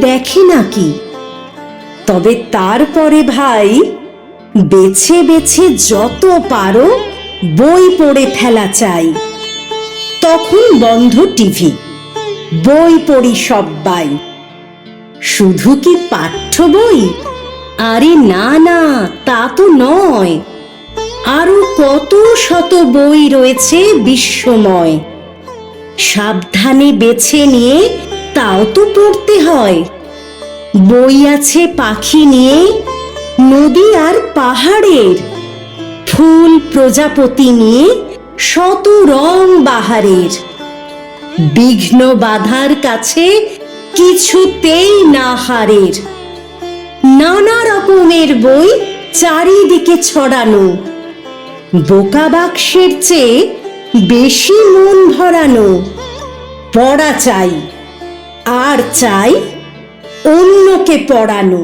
দেখে নাকি? তবে তারপরে ভাই বেছে বেছে যত পারো বই পড়ে ফেলা চাই। তখন বন্ধ টিভি, বই পড়ি সব্বাই। শুধু কি পাঠ্য বই? আরে না না, তা তো নয়। আরো কত শত বই রয়েছে বিশ্বময়। সাবধানে বেছে নিয়ে তাও তো পড়তে হয়। বই আছে পাখি নিয়ে, নদী আর পাহাড়ের, ফুল প্রজাপতি নিয়ে, শত রং বাহারের। বিঘ্ন বাধার কাছে কিছুতেই না হারের। নানা রকমের বই চারিদিকে ছড়ানো, বোকা বাক্সের চেয়ে বেশি মন ভরানো। পড়া চাই, আর চাই অন্যকে পড়ানো।